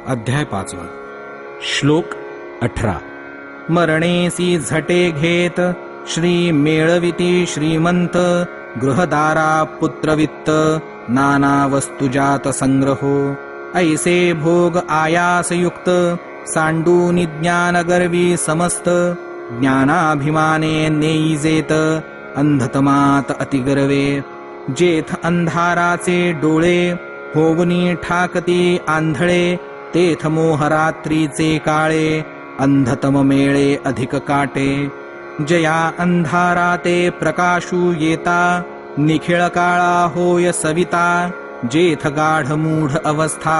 अध्याय 5 श्लोक 18 मरणेसी झटे घेत श्री मेळविती श्रीमंत गृहदारा पुत्रवित्त नाना वस्तुजात संग्रहो ऐसे भोग आयासयुक्त सांडूनि ज्ञानगर्वी समस्त ज्ञानाभिमाने नेईजेत अंधतमात अतिगर्वे जेथ अंधाराचे डोळे होवनी ठाकती आंधळे तेथ मोहरात्रीचे काळे अंधतम मेळे अधिक काटे जया अंधाराते प्रकाशू येता निखिळ काळा होय सविता जेथ गाढ मूढ अवस्था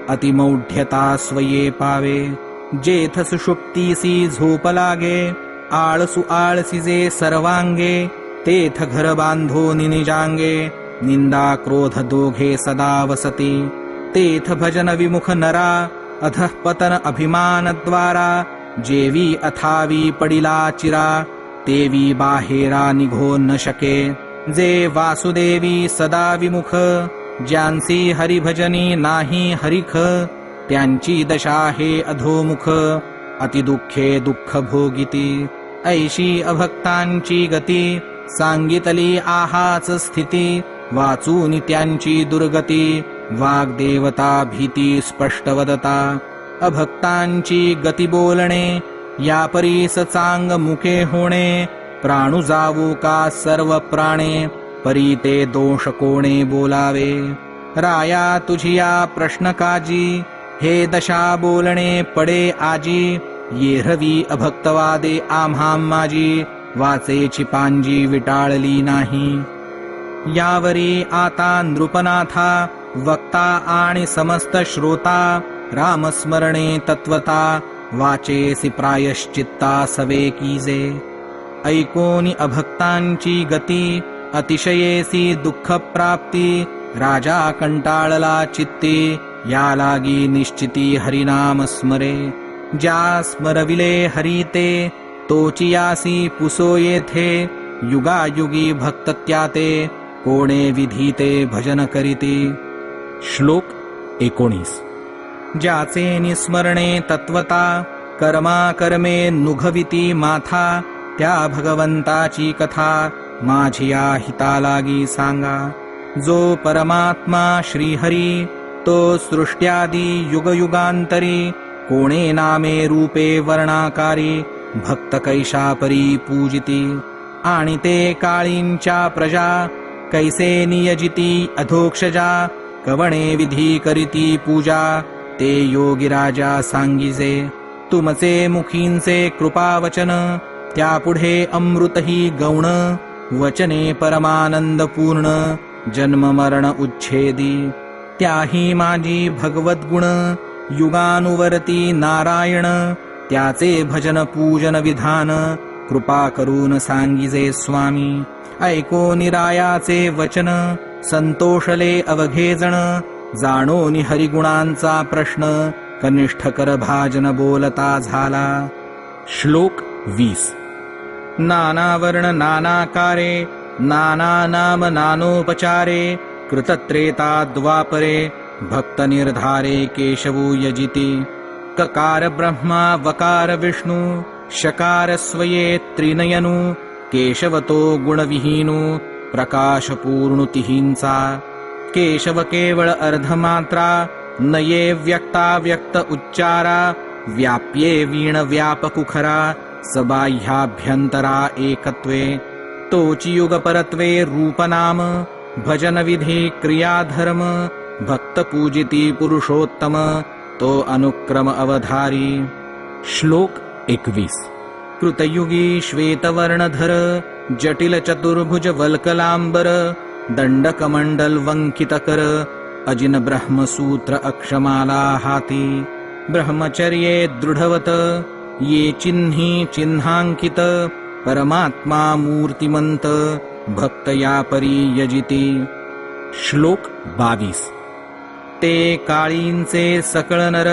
अतिमौढ्यता स्वये पावे जेथ सुषुप्तीसी झोप लागे आळसु आळसीजे सर्वांगे तेथ घर बांधो निजांगे निंदा क्रोध दोघे सदा वसती तेथ भजन विमुख नरा अधः पतन अभिमान द्वारा जेवी अथावी पडिला चिरा तेवी बाहेरा निघो न शके जे वासुदेवी सदा विमुख ज्यांसी हरिभजनी नाही हरिख त्यांची दशा हे अधोमुख अतिदुःखे दुःख भोगिती ऐशी अभक्तांची गती सांगितली आहाच स्थिती वाचून त्यांची दुर्गती वाग्देवता भीती स्पष्ट वदता अभक्तांची गती बोलणे या परीस चांग मुके होणे प्राणु जावू का सर्व प्राणे परी ते दोष कोणे बोलावे राया तुझिया प्रश्न काजी हे दशा बोलणे पडे आजी येहवी अभक्तवादे आम्हां माझी वाचेची पांजी विटाळली नाही यावरी आता नृपनाथा वक्ता आणि समस्त श्रोता रामस्मरणे तत्वता वाचेसी प्रायश्चित्ता सवे कीजे ऐकोनी अभक्तांची गती अतिशयेसी दुःख प्राप्ती राजा कंटाळला चित्ती या लागी निश्चिती हरिनाम स्मरे ज्या स्मरविले हरी ते तोचियासी पुसो येथे युगायुगी भक्त त्याते कोणे विधीते भजन करीती श्लोक 19 ज्याचे निस्मरणे तत्वता कर्मा कर्मे नुघविती माथा त्या भगवंताची कथा माझिया हिता लागी सांगा जो परमात्मा श्रीहरी तो सृष्ट्यादी युगयुगांतरी कोणे नामे रूपे वर्णाकारी भक्त कैशापरी पूजिती आणि ते काळींच्या प्रजा कैसे नियजिती अधोक्षजा कवणे विधी करीती पूजा ते योगी राजा सांगिजे तुमचे मुखींचे कृपावचन त्यापुढे अमृतही गौण वचने परमानंद पूर्ण जन्म मरण उच्छेदी त्याही माझी भगवत गुण युगानुवर्ती नारायण त्याचे भजन पूजन विधान कृपा करून सांगिजे स्वामी ऐको निरायाचे वचन संतोषले अवघेजण जाणो नि हरिगुणांचा प्रश्न कनिष्ठ कर भाजन बोलता झाला श्लोक 20 नाना वर्ण नानाकारे नाना नाम नानोपचारे कृतत्रेता द्वापरे भक्त निर्धारे केशवो यजिति ककार ब्रह्मा वकार विष्णु शकार स्वये त्रिनयनु केशवतो गुणविहीनो प्रकाशपूर्णुतिहींचा केशव केवळ अर्धमात्रा नये व्यक्ता व्यक्त उच्चारा व्याप्ये वीण व्यापकुखरा सबाह्याभ्यंतरा एकत्वे तोची युगपरत्वे रूपनाम भजन विधी क्रियाधर्म भक्त पूजिती पुरुषोत्तम तो अनुक्रम अवधारी श्लोक 21 कृतयुगी श्वेतवर्णधर जटिल चतुर्भुज वल्कलांबर दंडकमंडल वंकितकर अजिन ब्रह्मसूत्र अक्षमाला हाती ब्रह्मचर्ये दृढवत ये चिन्ही चिन्हांकित परमात्मा मूर्तिमंत भक्त या परी यजिती श्लोक 22 ते काळींचे सकळ नर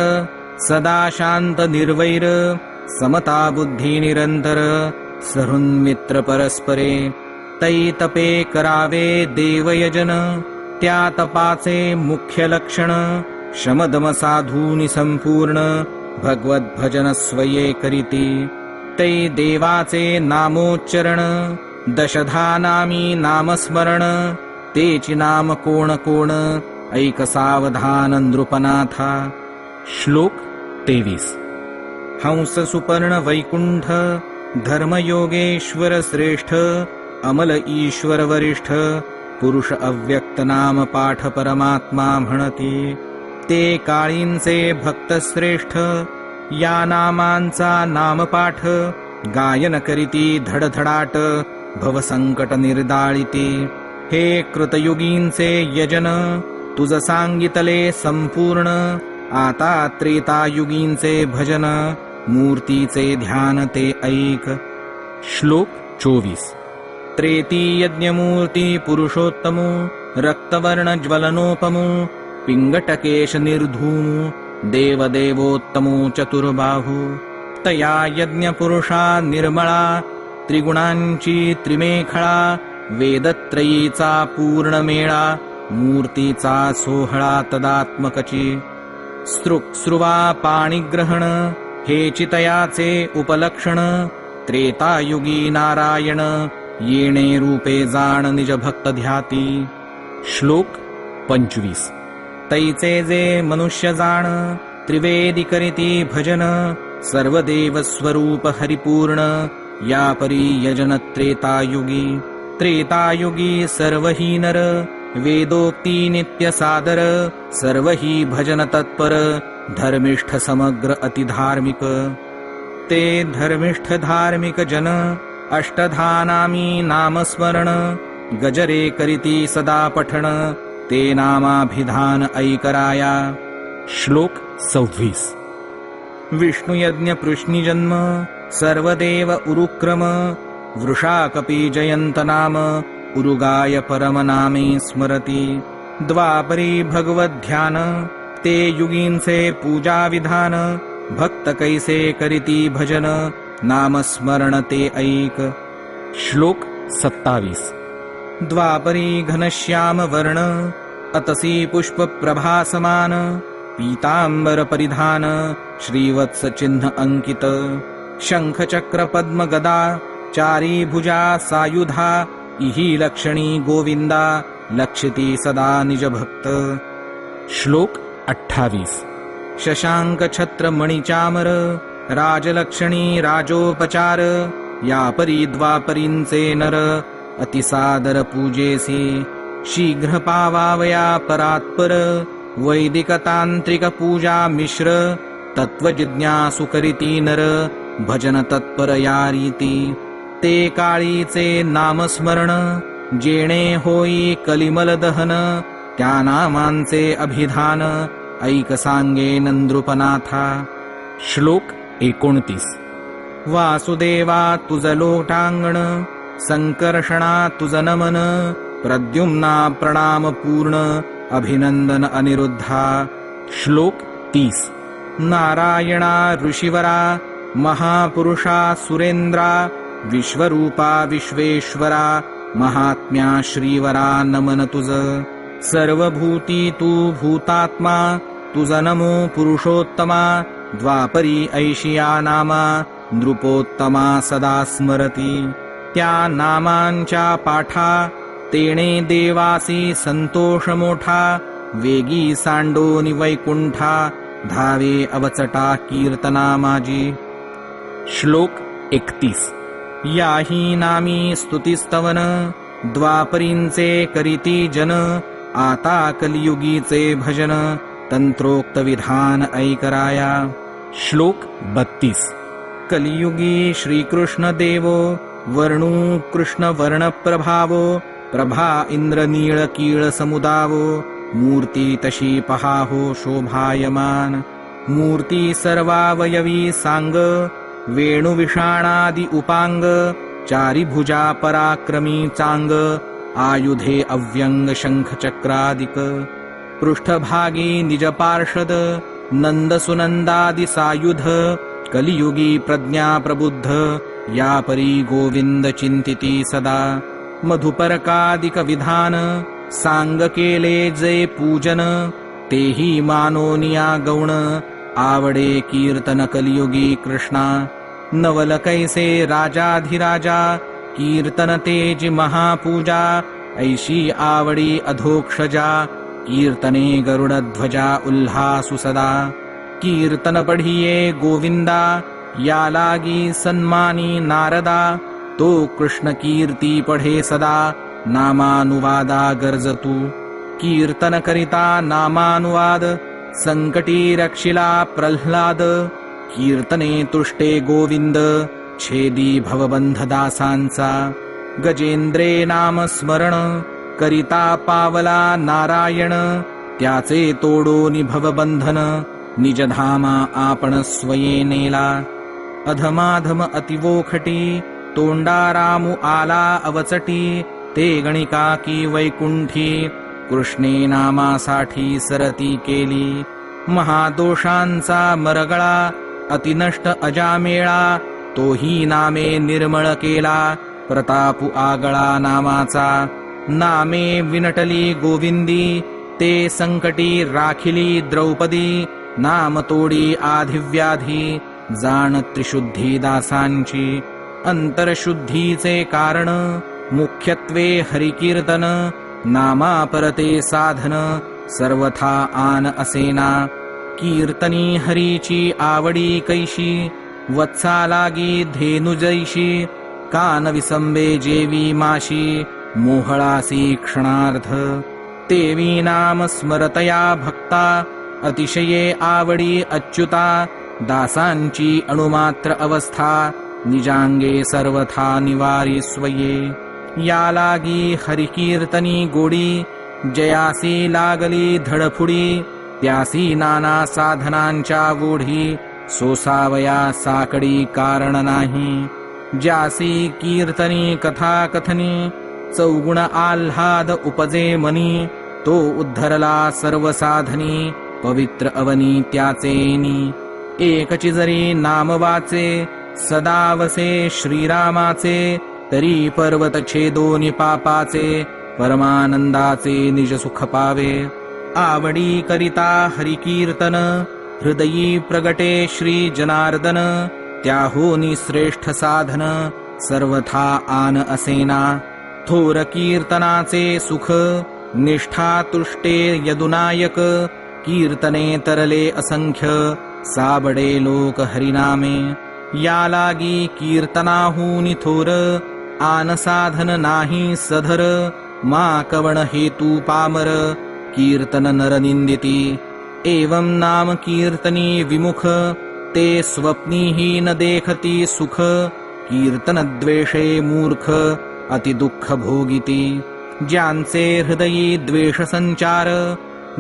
सदा शांत निर्वैर समता बुद्धी निरंतर सरुन्मित्र परस्परे तै तपे करावे देवयजन त्या तपाचे मुख्य लक्षण शमदम साधूनि संपूर्ण भगवत भजन स्वये करीती ते देवाचे नामोच्चरण दशधा नामी नामस्मरण तेची नाम कोण कोण ऐक सावधान नृपनाथा. श्लोक 23. हंस सुपर्ण वैकुंठ धर्मयोगेश्वर श्रेष्ठ अमल ईश्वर वरिष्ठ पुरुष अव्यक्त नाम पाठ परमात्मा म्हणती. ते काळींचे भक्त श्रेष्ठ या नामांचा नामपाठ गायन करीती धडधडाट भवसंकट निर्दाळिती. हे कृतयुगींचे यजन तुझ सांगितले संपूर्ण आता त्रेतायुगींचे भजन मूर्तीचे ध्यान ते ऐक. श्लोक 24. त्रेती यज्ञमूर्ती पुरुषोत्तमो रक्तवर्ण ज्वलनोपमो पिंगटकेश निर्धूमो देवदेवोत्तमो चतुर्बाहू. तया यज्ञपुरुषा निर्मळा त्रिगुणांची त्रिमेखळा वेदत्रयीचा पूर्ण मेळा मूर्तीचा सोहळा तदात्मकची. स्रुवा पाणिग्रहण हे चितयाचे उपलक्षण त्रेतायुगी नारायण येणे रूपे जाण निज भक्त ध्याती. श्लोक 25. तैचे जे मनुष्य जाण त्रिवेदी करीती भजन सर्वदेव स्वरूप हरिपूर्ण या परी यजन त्रेतायुगी. त्रेतायुगी सर्वही नर वेदोक्ती नित्य सादर सर्वही भजन तत्पर धर्मिष्ठ समग्र अतिधार्मिक. ते धर्मिष्ठ धार्मिक जन अष्टधा नामी नामस्मरण गजरे करीती सदा पठण ते नामाभिधान ऐकराया. श्लोक 26. विष्णुयज्ञ पृश्निजन्म सर्वदेव उरुक्रम वृषा कपी जयंत नाम उरुगाय परम नामे स्मरती. द्वापरी भगवद्ध्यान ते युगींचे पूजा विधान भक्त कैसे करीती भजन नामस्मरण ते ऐक. श्लोक 27. द्वापरी घनश्याम वर्ण अतसी पुष्प प्रभासमान पीतांबर परिधान श्रीवत्स चिन्ह अंकित. शंख चक्र पद्म गदा चारी भुजा सायुधा इही लक्षणी गोविंदा लक्षिती सदा निज भक्त. श्लोक 28. शशांक छत्र मणिचामर राजलक्षणी राजोपचार या परी द्वापरींचे नर अतिसादर पूजेसी. शीघ्र पावावया परात्पर वैदिक तांत्रिक पूजा मिश्र तत्वजिज्ञासु करीती नर भजन तत्पर या रीती. ते काळीचे नामस्मरण जेणे होई कलिमल दहन त्या नामांचे अभिधान ऐक सांगे नंद्रुपनाथा. श्लोक 29. वासुदेवा तुझ लोटांगण संकर्षणा तुझ नमन प्रद्युम्ना प्रणाम पूर्ण अभिनंदन अनिरुद्धा. श्लोक 30. नारायणा ऋषिवरा महापुरुषा सुरेंद्रा विश्वरूपा विश्वेश्वरा महात्म्या श्रीवरा नमन तुझ. सर्वभूती तू भूतात्मा तुझ नमो पुरुषोत्तमा द्वापरी ऐशिया नामा नृपोत्तमा सदा स्मरती. त्या नामांच्या पाठा तेणे देवासी संतोष मोठा वेगी सांडोनी वैकुंठा धावे अवचटा कीर्तना माझी. श्लोक 31. याही नामी स्तुतिस्तवन द्वापरींचे करीती जन आता कलियुगीचे भजन तंत्रोक्त विधान ऐकराया. श्लोक 32. कलियुगी श्रीकृष्ण देवो वर्णू कृष्ण वर्ण प्रभावो प्रभा इंद्र नीळ कीळ समुदावो मूर्ती तशी पहाहो शोभायमान. मूर्ती सर्वावयवी सांग वेणुविषाणादि उपांग चारी भुजा पराक्रमी चांग आयुधे अव्यंग शंख चक्रादिक. पृष्ठभागी निज पार्षद नंद सुनंदादि सायुध कलियुगी प्रज्ञा प्रबुद्ध या परी गोविंद चिंतिती सदा. मधुपरकादिक विधान सांग केले जे पूजन तेही मानोनिया गौण आवडे कीर्तन कलियुगी कृष्णा नवल कैसे राजाधिराजा कीर्तन तेज महापूजा ऐशी आवडी अधोक्षजा कीर्तने गरुडध्वजा उल्हासु सदा कीर्तन पढिये गोविंदा या लागी सन्मानी नारदा तो कृष्ण कीर्ती पढे सदा नामानुवादा गरजतू कीर्तन करिता नामानुवाद संकटी रक्षिला प्रल्हाद कीर्तने तुष्टे गोविंद छेदी भवबंध दासांचा गजेंद्रे नाम स्मरण करिता पावला नारायण त्याचे तोडोनी भवबंधन निजधामा आपण स्वये नेला अधमाधम अतिवोखटी तोंडारामू आला अवचटी ते गणिका की वैकुंठी कृष्णे नामासाठी सरती केली महादोषांचा मरगळा अतिनष्ट अजामेळा तोही नामे निर्मळ केला प्रतापू आगळा नामाचा नामे विनटली गोविंदी ते संकटी राखिली द्रौपदी नाम तोडी आधिव्याधी जाण त्रिशुद्धी दासांची अंतरशुद्धीचे कारण मुख्यत्वे हरिकीर्तन नामा परते साधन सर्वथा आन असेना कीर्तनी हरीची आवडी कैशी वत्सा लागी धेनुजैशी कान विसंबे जेवी माशी मोहळासी क्षणार्थ तेवी नाम स्मरतया भक्ता अतिशये आवडी अच्युता दासांची अणुमात्र अवस्था निजांगे सर्वथा निवारी स्वये या लागी हरिकीर्तनी गोडी जयासी लागली धडफुडी त्यासी नाना साधनांच्या गोढी सोसावया साकडी कारण नाही ज्यासी कीर्तनी कथा कथनी चौगुण आल्हाद उपजे मनी तो उद्धरला सर्व साधनी पवित्र अवनी त्याचेनी एकची जरी नाम वाचे सदा वसे श्रीरामाचे तरी पर्वत छेदोनी पापाचे परमानंदाचे निज सुख पावे आवडी करिता हरिकीर्तन हृदयी प्रगटे श्री जनार्दन त्याहोनी श्रेष्ठ साधन सर्वथा आन असेना थोर कीर्तनाचे सुख निष्ठा तुष्टे यदुनायक कीर्तने तरले असंख्य साबडे लोक हरिनामे या लागी कीर्तनाहूनी थोर आन साधन नाही सधर मा कवण हेतू पामर कीर्तन नर निंदिती एवं नाम कीर्तनी विमुख ते स्वप्नीही न देखती सुख कीर्तन द्वेषे मूर्ख अति दुःख भोगिती ज्यांचे हृदयी द्वेष संचार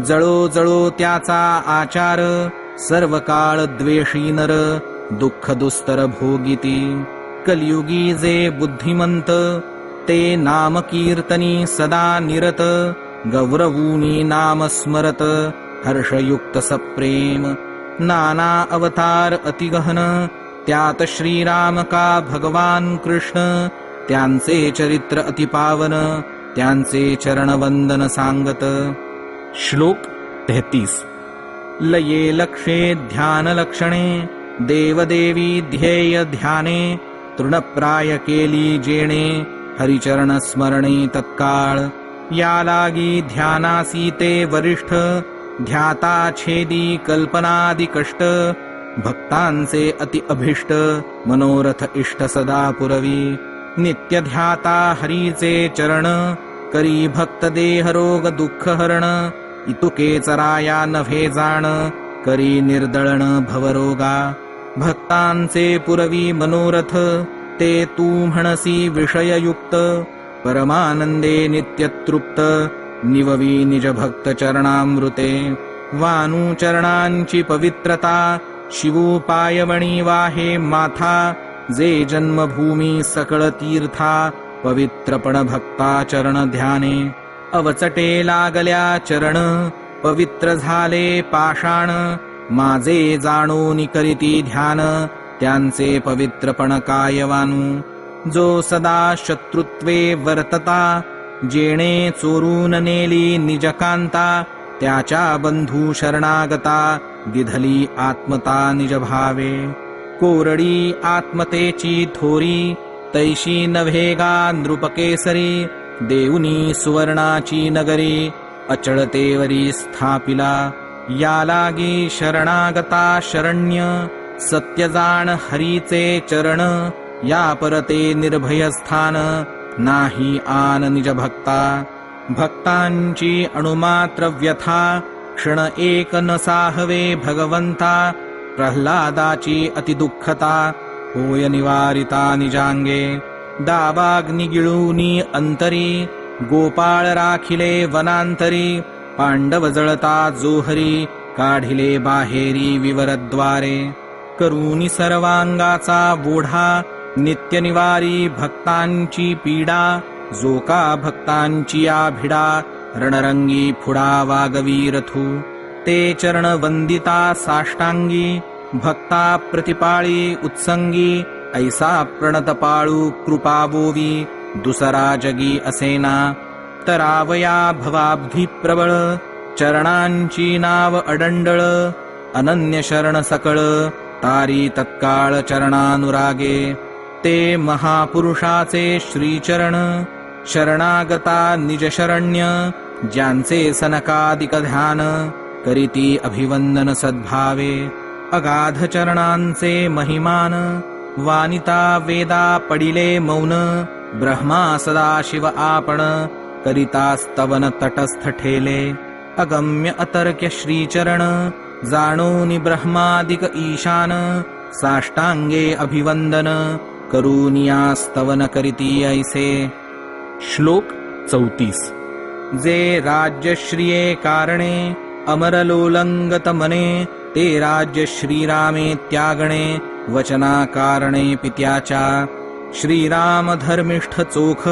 जळो जळो त्याचा आचार सर्व काळ द्वेषी नर दुःख दुस्तर भोगिती कलियुगी जे बुद्धिमंत ते नाम कीर्तनी सदा निरत गौरवूनी नाम स्मरत हर्षयुक्त सप्रेम नाना अवतार अतिगहन त्यात श्रीराम का भगवान कृष्ण त्यांचे चरित्र अतिपावन त्यांचे चरणवंदन सांगत श्लोक 33 लये लक्षे ध्यान लक्षणे देवदेवी ध्येय ध्याने तृणप्राय केली जेणे हरिचरण स्मरणे तत्काळ या लागी ध्यानासी ते वरिष्ठ ध्याता छेदी कल्पनादि कष्ट भक्तांचे अति अभिष्ट मनोरथ इष्ट सदा पुरवी नित्य ध्याता हरीचे चरण करी भक्त देह रोग दुःख हरण इतुके चराया नभे जाण करी निर्दळण भवरोगा भक्तांचे पुरवी मनोरथ ते तू म्हणसी विषययुक्त परमानंदे नित्यतृप्त निववी निज भक्त चरणामृते वानू चरणांची पवित्रता शिवू पायवणी वाहे माथा जे जन्मभूमी सकळ तीर्था पवित्रपण भक्ता चरण ध्याने अवचटे लागल्या चरण पवित्र झाले पाषाण माझे जाणून करीती ध्यान त्यांचे पवित्रपण कायवानू जो सदा शत्रुत्वे वर्तता जेणे चोरून नेली निजकांता त्याच्या बंधू शरणागता दिधली आत्मता निज भावे. कोरडी आत्मतेची थोरी तैशी नव्हेगा नृपकेसरी. देऊनी सुवर्णाची नगरी अचळतेवरी स्थापिला. या लागी शरणागता शरण्य सत्य जाण हरीचे चरण. या परते निर्भय स्थान नाही आन निज भक्ता. भक्तांची अणुमात्र व्यथा क्षण एक न साहवे भगवंता. प्रल्हादाची अतिदुःखता होय निवारिता निजांगे. दावाग्नि गिळूनी अंतरी गोपाळ राखिले वनांतरी. पांडव जळता जोहरी काढिले बाहेरी विवरद्वारे. करूनी सर्वांगाचा वोढा नित्य निवारी भक्तांची पीडा. जो का भक्तांची आभिडा रणरंगी फुडा वागवीरथू. ते चरण वंदिता साष्टांगी भक्ता प्रतिपाळी उत्संगी. ऐसा प्रणत पाळू कृपावोवी दुसरा जगी असेना. तरावया भवाब्धी प्रबळ चरणांची नाव अडंडळ. अनन्य शरण सकळ तारी तत्काळ चरणानुरागे. ते महापुरुषाचे श्रीचरण शरणागता निज शरण्य. ज्यांचे सनकादिक ध्यान करीती अभिवंदन सद्भावे. अगाध चरणांचे महिमान वानिता वेदा पडिले मौन. ब्रह्मा सदाशिव आपण करिता स्तवन तटस्थ ठेले. अगम्य अतर्क्य श्रीचरण जाणोनी ब्रह्मादिक ईशान. साष्टांगे अभिवंदन करूनिया स्तवन करीती ऐसे. श्लोक 34. जे राज्यश्रिये कारणे अमरलोलंगत मने. ते राज्य श्रीरामे त्यागणे वचना कारणे पित्याच्या. श्रीराम धर्मिष्ठ चोख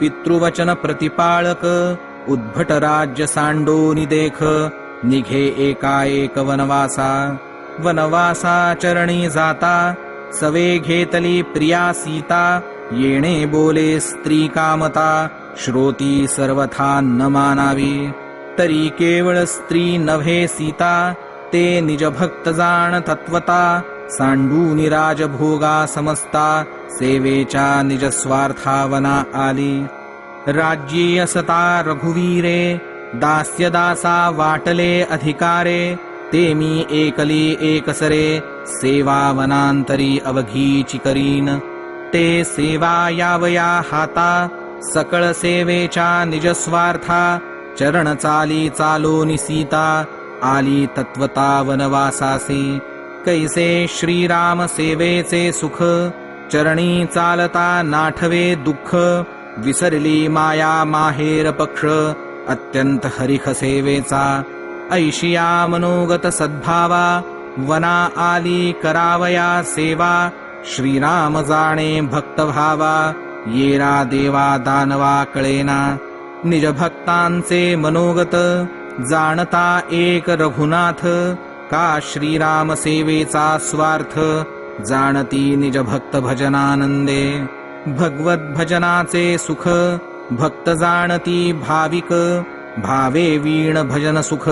पितृवचन प्रतिपाळक. उद्भट राज्य सांडोनी देख निघे एकाएक वनवासा. वनवासा चरणी जाता सवे घेतली प्रिया सीता. येणे बोले स्त्री कामता श्रोती सर्वथा न मानावी. तरी केवळ स्त्री नव्हे सीता ते निज भक्त जाण तत्वता. सांडूनी राजभोगा समजता सेवेच्या निज स्वार्थावना आली. राज्यी असता रघुवीरे दास्य दासा वाटले अधिकारे. ते मी एकली एकसरे सेवा वनांतरी अवघीची करीन. ते सेवा यावया हाता सकळ सेवेच्या निज स्वार्था. चरण चाली चालोनी सीता आली तत्वता वनवासासी. कैसे श्रीराम सेवेचे सुख चरणी चालता नाठवे दुःख. विसरली माया माहेर पक्ष अत्यंत हरिख सेवेचा. ऐशिया मनोगत सद्भावा वना आली करावया सेवा. श्रीराम जाणे भक्त भावा येरा देवा दानवा कळेना. निज भक्तांचे मनोगत जाणता एक रघुनाथ. का श्रीराम सेवेचा स्वार्थ जाणती निज भक्त भजनानंदे. भगवत भजनाचे सुख भक्त जाणती भाविक. भावे वीण भजन सुख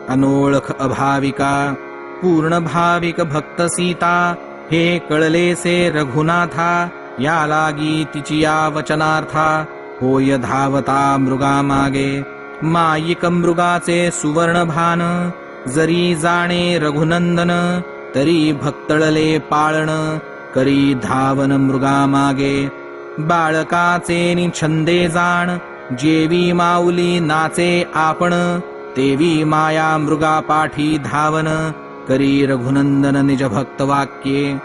अनोळख अभाविका. पूर्ण भाविक भक्त सीता हे कळलेसे रघुनाथा. या लागी तिची या वचनार्था होय धावता मृगामागे. मायिक मृगाचे सुवर्ण भान जरी जाणे रघुनंदन. तरी भक्तळले पाळण करी धावन मृगामागे. बाळकाचे निछंदे जाण जेवी माऊली नाचे आपण. तेवी माया मृगा पाठी धावन करी रघुनंदन निज भक्त वाक्ये.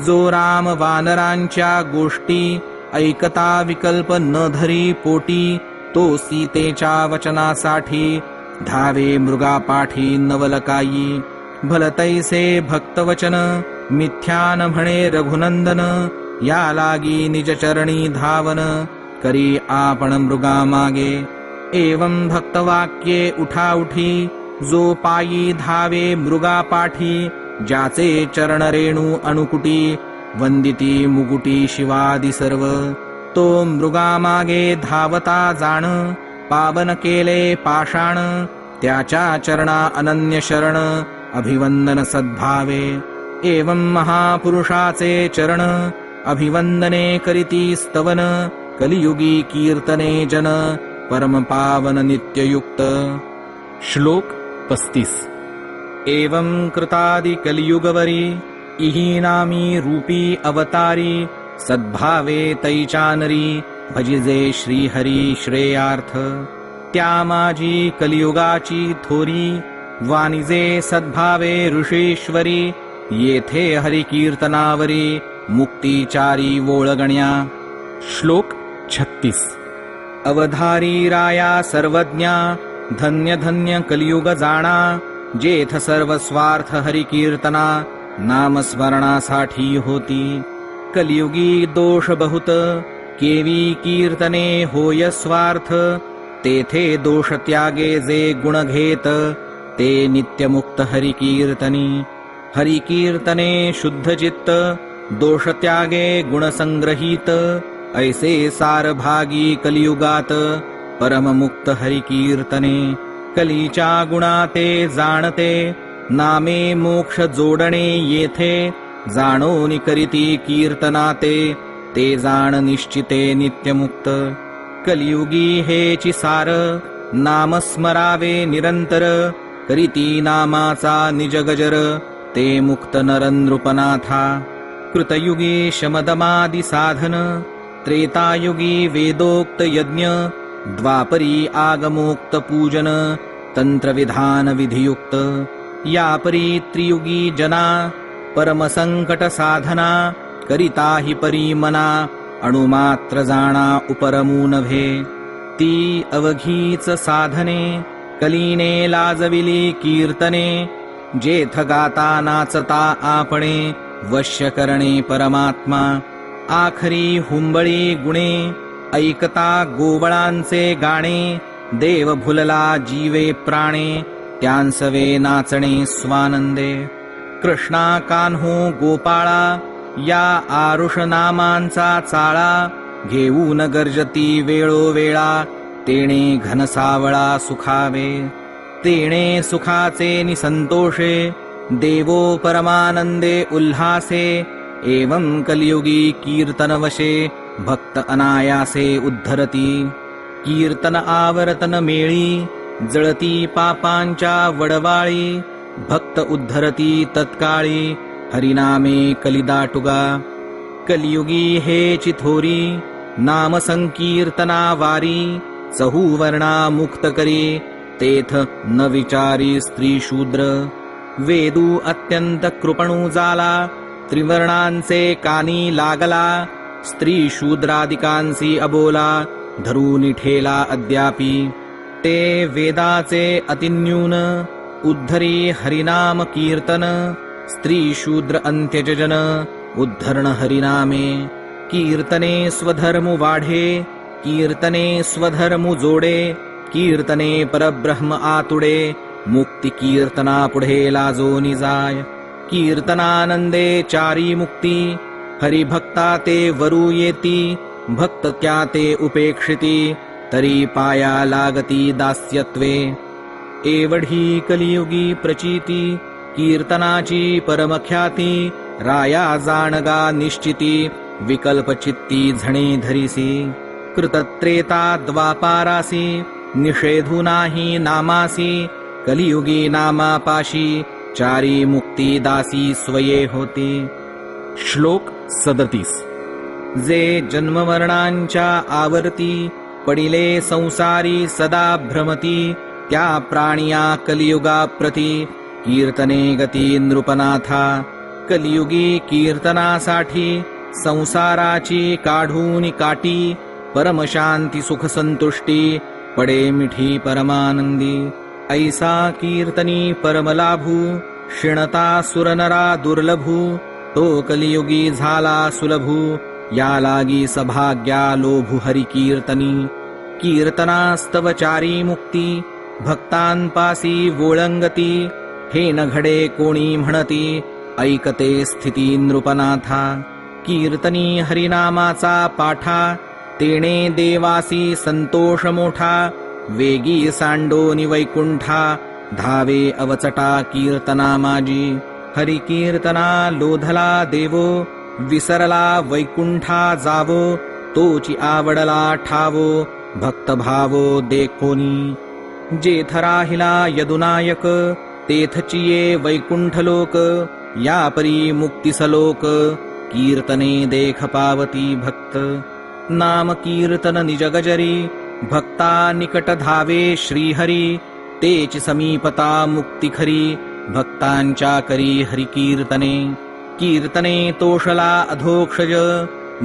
जो राम वानरांच्या गोष्टी ऐकता विकल्प न धरी पोटी. तो सीतेच्या वचनासाठी धावे मृगा पाठी नवलकाई. भलतैसे भक्तवचन मिथ्यान म्हणे रघुनंदन. या लागी निज चरणी धावन करी आपण मृगामागे. एवं भक्तवाक्ये उठा उठी जो पायी धावे मृगा पाठी. ज्याचे चरण रेणू अणुकुटी वंदिती मुकुटी शिवादी सर्व. तो मृगामागे धावता जाण पावन केले पाषाण. त्याच्या चरणा अनन्य शरण अभिवंदन सद्भावे. एवं महापुरुषाचे चरण अभिवंदने करीती स्तवन. कलियुगी कीर्तने जन परमपावन नित्ययुक्त. श्लोक 35. एवं कृतादि कलियुगवरी इहीनामी रूपी अवतारी. सद्भावे तैचानरी भजिजे श्रीहरी श्रेयार्थ. त्या माझी कलियुगाची थोरी वाणिजे सद्भावे ऋषीश्वरी. येथे हरिकीर्तनावरी मुक्तिचारी वोळगण्या. श्लोक 36. अवधारी राया सर्वज्ञा धन्य धन्य कलियुग जाणा. जेथ सर्व स्वार्थ हरिकीर्तना नामस्मरणासाठी होती. कलियुगी दोष बहुत केवी कीर्तने होय स्वार्थ. तेथे दोष त्यागे जे गुण घेत ते नित्यमुक्त हरिकीर्तनी. हरिकीर्तने शुद्ध चित्त दोष त्यागे गुणसंग्रहित. ऐसे सारभागी कलियुगात परममुक्त हरिकीर्तने. कलीच्या गुणाते जाणते नामे मोक्ष जोडणे येथे. जाणोनी करीती कीर्तनाते ते जाण निश्चिते नित्यमुक्त. कलियुगी हेची सार नाम स्मरावे निरंतर. करीती नामाचा निज गजर ते मुक्त नरनृपनाथा. कृतयुगी शमदमादि साधन त्रेतायुगी वेदोक्त यज्ञ. द्वापरी आगमोक्त पूजन तंत्रविधान विधियुक्त. यापरी त्रियुगी जना परमसंकट साधना. करिता हि परी मना अणुमात्र जाणा उपरमू नव्हे. ती अवघीच साधने कलीने लाजविली कीर्तने. जेथ गाता नाचता आपणे वश्य करणे परमात्मा. आखरी हुंबळी गुणे ऐकता गोवळांचे गाणे. देव भुलला जीवे प्राणे त्यांसवे नाचणे स्वानंदे. कृष्णा कान्हो गोपाळा या आरुष नामांचा चाळा. घेऊन गर्जती वेळोवेळा तेणे घनसावळा सुखावे. तेणे सुखाचे निसंतोषे देवो परमानंदे उल्हासे. एवं कलियुगी कीर्तनवशे भक्त अनायासे उद्धरती. कीर्तन आवर्तन मेळी जळती पापांच्या वडवाळी. भक्त उद्धरती तत्काळी हरिनामे कलिदाटुगा. कलियुगी हेची थोरी नाम संकीर्तना वारी. चहूवर्णा मुक्त करी तेथ न विचारी स्त्री शूद्र. वेदू अत्यंत कृपणू जाला त्रिवर्णांचे कानी लागला. स्त्री शूद्रादिकांसी अबोला धरून ठेला अद्यापि. ते वेदाचे अतिन्यून उद्धरी हरिनाम कीर्तन. स्त्री शूद्र अंत्यजन उद्धरण हरिनामे. कीर्तने स्वधर्मु वाढे कीर्तने स्वधर्मु जोडे. कीर्तने परब्रह्म आतुडे मुक्ती कीर्तना पुढे लाजो निजाय. कीर्तनानंदे चारी मुक्ती हरिभक्ता ते वरू येती. भक्त त्या ते उपेक्षिती तरी पाया लागती दास्यत्वे. एवढी कलियुगी प्रचिती कीर्तनाची परमख्याती. राया जाणगा निश्चिती विकल्प चित्ती झणे धरिसी. कृतत्रेता द्वापारासी निषेधू नाही नामासी. कलियुगी नामापाशी चारी मुक्ती दासी स्वये होती. श्लोक 37. जे जन्ममरणांच्या आवर्ती पडिले संसारी सदा भ्रमती. त्या प्राणिया कलियुगा प्रती कीर्तने गती नृपनाथा. कलियुगी कीर्तनासाठी संसाराची काढून काटी. परमशांती सुख संतुष्टी पडे मिठी परमानंदी. ऐसा कीर्तनी परमलाभू क्षिणता सुरनरा दुर्लभू. तो कलियुगी झाला सुलभू या लागी सभाग्या लोभू हरि कीर्तनी. कीर्तनास्तवचारी मुक्ती भक्तांपासी वोळंगती. हे न घडे कोणी म्हणती ऐकते स्थिती नृपनाथा. कीर्तनी हरिनामाचा पाठा तेणे देवासी संतोष मोठा. वेगी सांडोनी वैकुंठा धावे अवचटा कीर्तना माझी. हरी कीर्तना लोधला देवो विसरला वैकुंठा जावो. तोची आवडला ठावो भक्त भावो देखोनी. जेथ राहिला यदुनायक तेथचिये वैकुंठ लोक. या परी मुक्ती सलोक कीर्तने देख पावती भक्त. नाम कीर्तन निज गजरी भक्ता निकट धावे श्रीहरी. तेची समीपता मुक्ती खरी भक्तांच्या करी हरी कीर्तने. कीर्तने तोषला अधोक्षज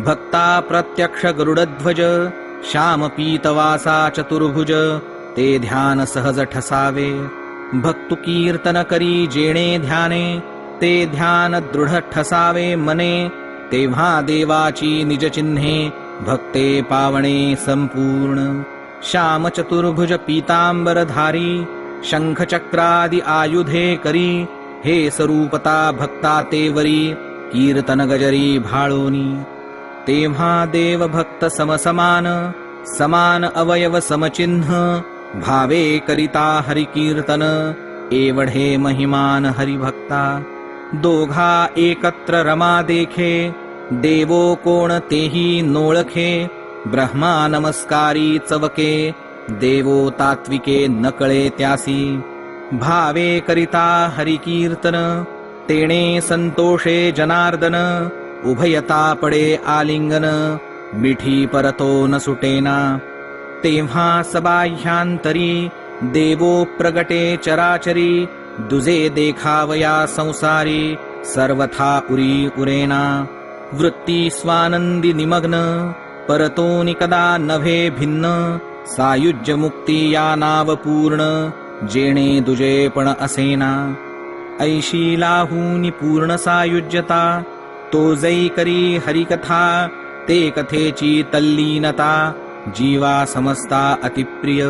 भक्ता प्रत्यक्ष गरुडध्वज. श्याम पीतवासा चतुर्भुज ते ध्यान सहज ठसावे. भक्तु कीर्तन करी जेणे ध्याने ते ध्यान दृढ ठसावे मने. तेव्हा देवाची निज चिन्हे भक्ते पावणे संपूर्ण. श्याम चतुर्भुज पीतांबरधारी शंख चक्रादि आयुधे करी. हे स्वरूपता भक्ता तेवरी कीर्तन गजरी भाळोनी. तेव्हा देव भक्त समसमान समान अवयव समचिन्ह. भावे करिता हरि कीर्तन एवढे महिमान हरिभक्ता. दोघा एकत्र रमा देखे देवो कोण तेही नोळखे. ब्रह्मा नमस्कारी चवके देवो तात्विके नकळे त्यासी. भावे करिता हरि कीर्तन तेणे संतोषे जनार्दन. उभयता पडे आलिंगन मिठी परतो न सुटेना. तेव्हा सबाह्यांतरी देवो प्रगटे चराचरी. दुजे देखावया संसारी सर्वथा उरी उरेना. वृत्ती स्वानंदी निमग्न परतो निकदा नभे भिन्न. सायुज्य मुक्ती या नाव पूर्ण जेणे दुजेपण असेना. ऐशी लाहूनी पूर्ण सायुज्यता तो जै करी हरिकथा. ते कथेची तल्लीनता जीवा समस्ता अतिप्रिय.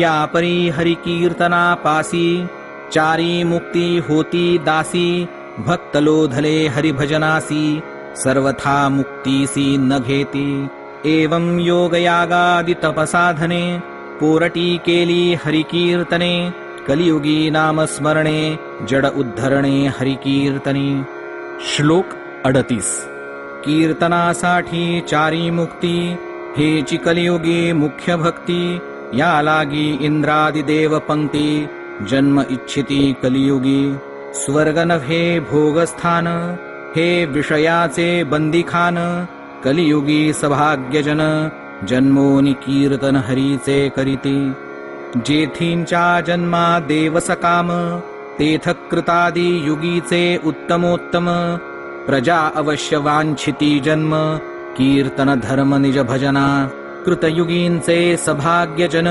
या परी हरि कीर्तना पासी चारी मुक्ती होती दासी. भक्त लोधले हरिभजनासी सर्वथा मुक्तीसी न घेती. एवं योगयागादि तपसाधने पोरटी केली हरि कीर्तने. कलियुगी नाम स्मरणे जड उद्धरणे हरि कीर्तनी. श्लोक 38. कीर्तनासाठी चारी मुक्ती हेची कलियुगी मुख्य भक्ती. या लागी इंद्रादी देव पंक्ती जन्म इच्छिती कलियुगी. स्वर्ग नव्हे भोगस्थान हे विषयाचे बंदिखान. कलियुगी सभाग्यजन जन्मोनी कीर्तन हरीचे करीती. जेथींच्या जन्मा देव सकाम तेथ कृतादी युगीचे उत्तमोत्तम. प्रजा अवश्य वांछिती जन्म कीर्तन धर्म निज भजना. कृतयुगींचे सभाग्यजन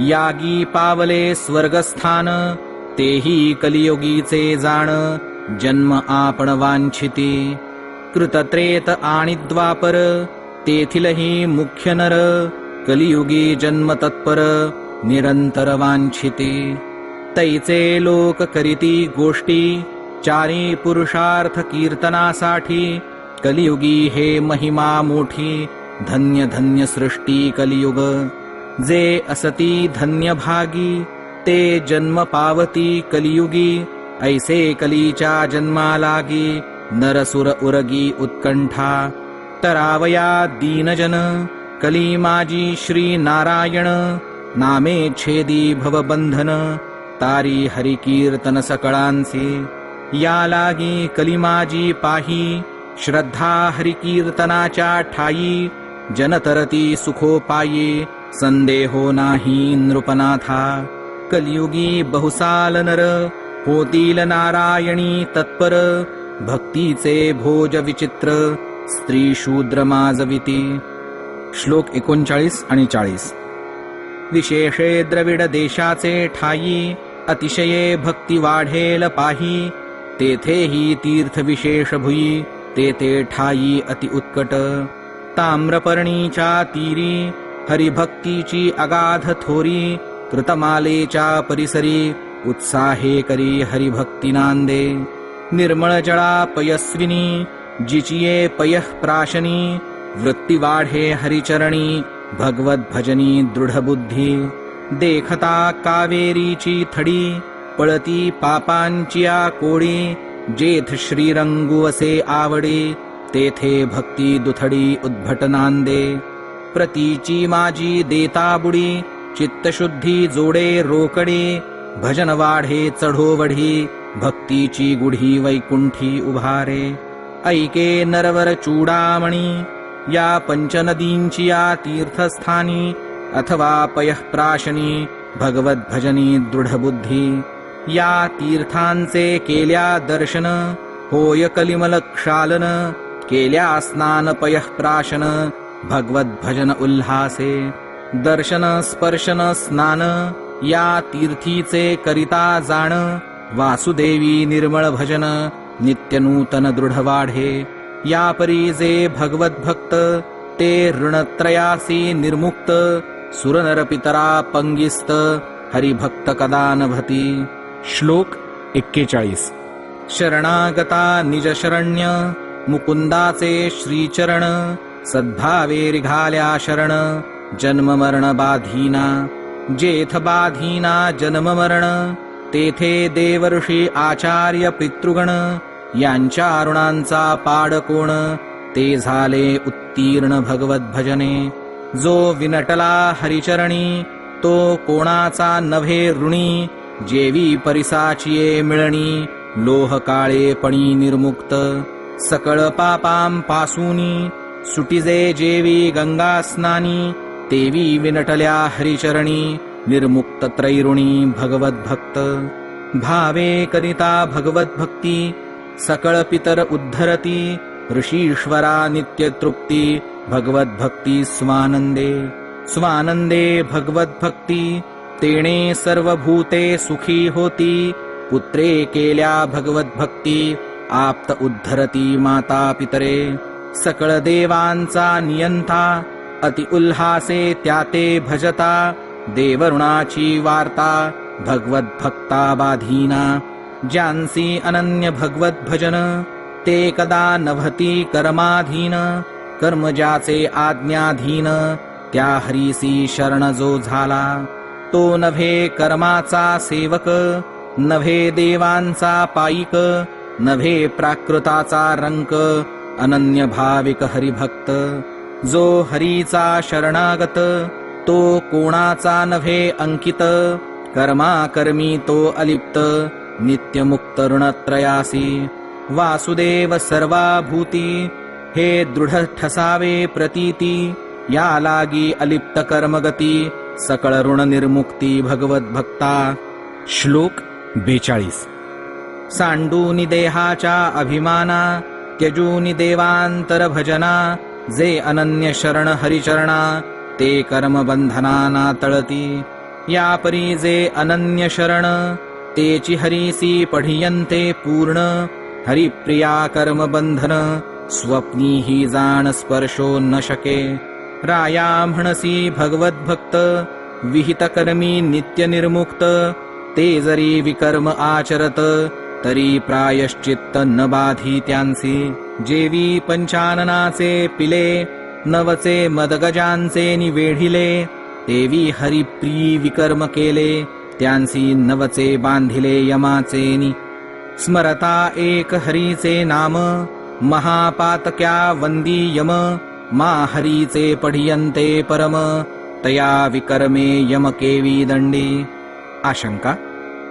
यागी पावले स्वर्गस्थान. तेही कलियुगीचे जाण जन्म आपण वांछिती. कृतत्रेत आणि द्वापर तेथीलही मुख्य नर. कलियुगी जन्म तत्पर निरंतर वांछिती. तैचे लोक करीती गोष्टी चारी पुरुषार्थ कीर्तनासाठी. कलियुगी हे महिमा मोठी धन्य धन्य सृष्टी कलियुग. जे असती धन्य भागी ते जन्म पावती कलियुगी. ऐसे कलीच्या जन्मा लागी नरसुर उरगी उत्कंठा. तरावया दीनजन कली माजी श्री नारायण. नामे छेदी भवबंधन तारी हरि कीर्तन सकळांसी. या लागी कलिमाजी पाही श्रद्धा हरि कीर्तनाच्या ठाई. जनतरती सुखोपायी संदेहो नाही नृपनाथा. कलियुगी बहुसाल नर होतील नारायणी तत्पर. भक्तीचे भोज विचित्र स्त्री शूद्र माजविती. श्लोक 39 आणि 40. विशेषे द्रविड देशाचे ठाई अतिशये भक्ती वाढेल पाही. तेथेही तीर्थ विशेष भुई तेथे ठाई अति उत्कट. ताम्रपर्णीच्या तीरी हरिभक्तीची अगाध थोरी. कृतमालेच्या परिसरी उत्साहे करी हरिभक्ती नांदे. निर्मळ जळा पयस्विनी जिचिये पयः प्राशनी. वृत्ती वाढे हरिचरणी भगवत भजनी दृढ बुद्धी. देखता कावेरीची थडी, पळती पापांची या कोडी, जेथ श्रीरंगू असे आवडे, तेथे भक्ती दुथडी उद्भट नांदे. प्रतीची माझी देता बुडी, चित्तशुद्धी जोडे रोकडे, भजन वाढे चढो वढी, भक्तीची गुढी वैकुंठी उभारे. ऐके नरवर चूडामणी, या पंचनदींची या तीर्थस्थानी, अथवा पयःप्राशनी भगवत भजनी दृढबुद्धी. या तीर्थांचे केल्या दर्शन, होय कलिमल क्षालन, केल्या स्नान पयःप्राशन, भगवत भजन उल्हासे. दर्शन स्पर्शन स्नान, या तीर्थीचे करिता जाण, वासुदेवी निर्मळ भजन, नित्य नूतन दृढ वाढे. या परी जे भगवत भक्त, ते ऋणत्रयासी निर्मुक्त, सुरनर पितरा पंगिस्त, हरिभक्त कदा नभती. श्लोक 41. शरणागता निज शरण्य, मुकुंदाचे श्रीचरण, सद्भावे रिघाल्या शरण, जन्म मरण बाधीना. जेथ बाधीना जन्म मरण, तेथे देवर्षी आचार्य पितृगण, यांच्या ऋणांचा पाड कोण, ते झाले उत्तीर्ण भगवत भजने. जो विनटला हरिचरणी, तो कोणाचा नव्हे ऋणी, जेवी परिसाचिये मिळणी, लोह काळेपणी निर्मुक्त. सकळ पापांपासूनी, सुटिजे जेवी गंगा स्नानी, तेवी विनटल्या हरिचरणी, निर्मुक्त त्रैरुणी भगवत भक्त. भावे करिता भगवत भक्ती, सकळ पितर उद्धरती, ऋषीश्वरा नित्य तृप्ती, भगवत भक्ती स्वानंदे. स्वानंदे भगवत भक्ती, तेणे सर्व भूते सुखी होती. पुत्रे केल्या भगवत भक्ती, आप्त उद्धरती माता पितरे. सकळ देवांचा नियंता, अति उल्हासे त्याते भजता. देवऋणाची वार्ता, भगवत भक्ता बाधीना. ज्यांसी अनन्य भगवत भजन, ते कदा नभती कर्माधीन. कर्म ज्याचे आज्ञाधीन, त्या हरीसी शरण जो झाला. तो नव्हे कर्माचा सेवक, नव्हे देवांचा पाईक, नव्हे प्राकृताचा रंक, अनन्य भाविक हरिभक्त. जो हरीचा शरणागत, तो कोणाचा नव्हे अंकित. कर्मा कर्मी तो अलिप्त, नित्यमुक्त ऋणत्रयासी. वासुदेव सर्वाभूती, हे दृढ ठसावे प्रतीती. या लागी अलिप्त कर्मगती, सकळ ऋण निर्मुक्ती भगवत भक्ता. श्लोक 42. सांडूनि देहाच्या अभिमाना, त्यजूनि देवांतर भजना. जे अनन्य शरण हरिचरणा, ते कर्म बंधनाना तळती. या परी जे अनन्य शरण, तेची हरीसी पढियंते पूर्ण. हरिप्रिया कर्म बंधन, स्वप्नी ही जाण स्पर्शो न शके. राया म्हणसी भगवत भक्त, विहित कर्मी नित्य निर्मुक्त. ते जरी विकर्म आचरत, तरी प्रायश्चित्त न बाधी त्यांसी. जेवी पंचाननाचे पिले, नवचे मदगजांचे निवेढिले. तेवी हरिप्री विकर्म केले, त्यांसी नवचे बांधिले यमाचेनी. स्मरता एक हरीचे नाम, महापातक्या वंदी यम. मा हरीचे पढियंते परम, तया विकर्मे यम केवी दंडी. आशंका.